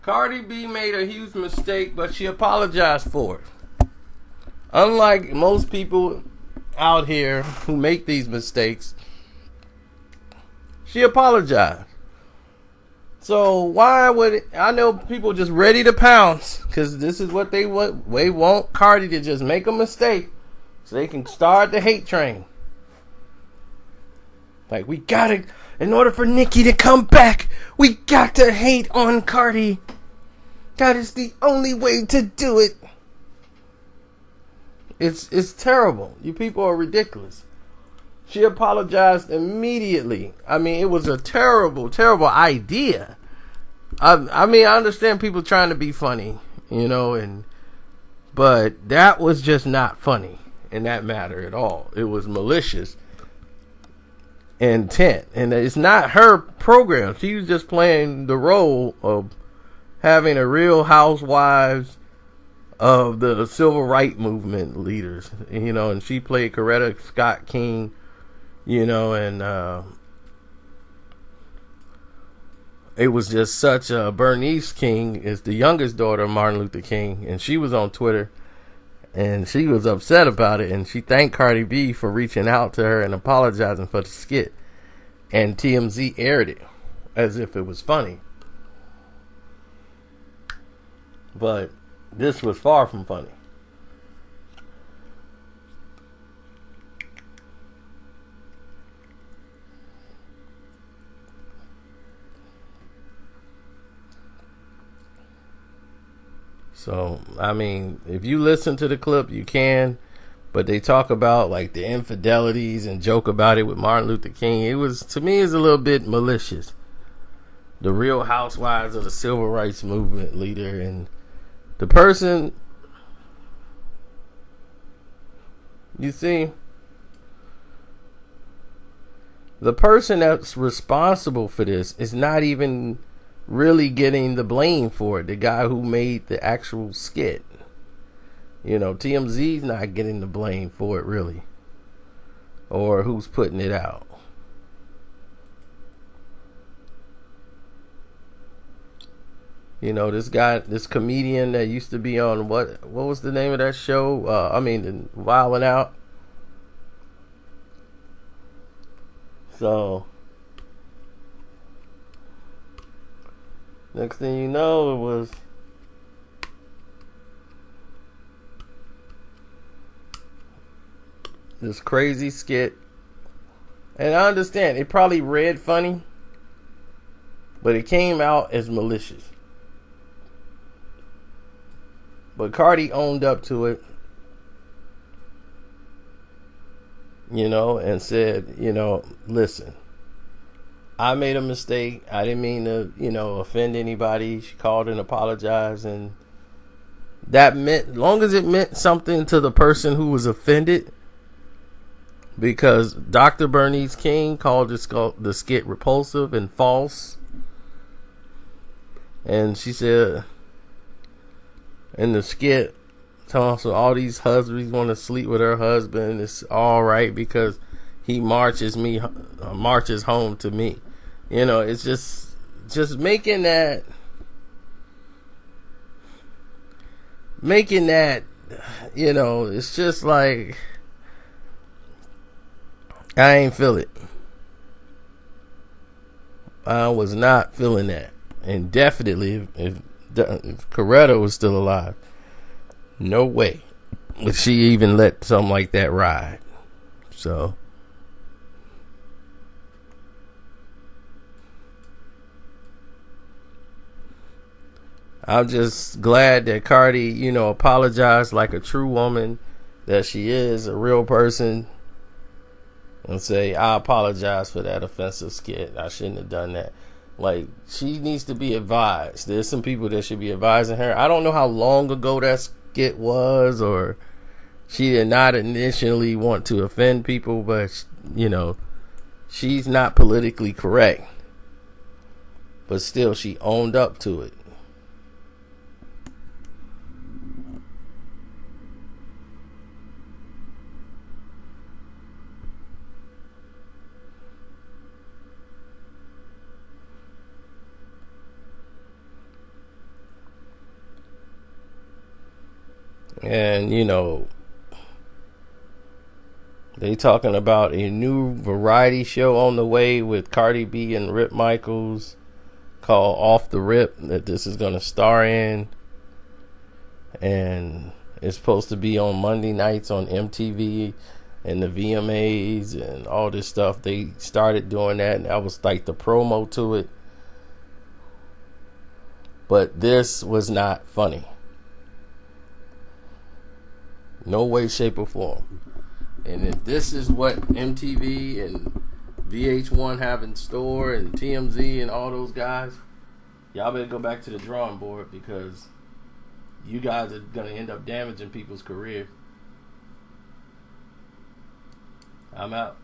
Cardi B made a huge mistake, but she apologized for it. Unlike most people out here who make these mistakes, she apologized. So why would I know people just ready to pounce because this is what they want. They want Cardi to just make a mistake so they can start the hate train. Like, we gotta, in order for Nicki to come back, we got to hate on Cardi. That is the only way to do it. It's terrible. You people are ridiculous. She apologized immediately. I mean, it was a terrible, terrible idea. I mean, I understand people trying to be funny, you know, but that was just not funny in that matter at all. It was malicious intent, and it's not her program. She was just playing the role of having a Real Housewives of the civil rights movement leaders, you know, and she played Coretta Scott King, you know, and it was just such a Bernice King is the youngest daughter of Martin Luther King, and she was on Twitter and she was upset about it, and she thanked Cardi B for reaching out to her and apologizing for the skit, and TMZ aired it as if it was funny, but this was far from funny. So, I mean, if you listen to the clip, you can, but they talk about like the infidelities and joke about it with Martin Luther King. It was, to me, is a little bit malicious. The Real Housewives of the civil rights movement leader, and the person, you see, the person that's responsible for this is not even really getting the blame for it. The guy who made the actual skit, you know, TMZ's not getting the blame for it really, or who's putting it out. You know, this guy, this comedian that used to be on what was the name of that show? Wildin' Out. So next thing you know, it was this crazy skit. And I understand it probably read funny, but it came out as malicious. But Cardi owned up to it, you know, and said, you know, listen, I made a mistake. I didn't mean to, you know, offend anybody. She called and apologized, and that meant, as long as it meant something to the person who was offended, because Dr. Bernice King called the skit repulsive and false, and she said in the skit, so all these husbands want to sleep with her husband. It's all right because he marches home to me. You know, it's just making that, you know, it's just like, I ain't feel it. I was not feeling that. And definitely, if Coretta was still alive, no way would she even let something like that ride. So I'm just glad that Cardi, you know, apologized like a true woman that she is, a real person, and say, I apologize for that offensive skit. I shouldn't have done that. Like, she needs to be advised. There's some people that should be advising her. I don't know how long ago that skit was, or she did not initially want to offend people, but, you know, she's not politically correct. But still, she owned up to it. And, you know, they talking about a new variety show on the way with Cardi B and Rip Michaels called Off the Rip that this is going to star in. And it's supposed to be on Monday nights on MTV and the VMAs and all this stuff. They started doing that, and that was like the promo to it. But this was not funny. No way, shape, or form. And if this is what MTV and VH1 have in store and TMZ and all those guys, y'all better go back to the drawing board, because you guys are going to end up damaging people's careers. I'm out.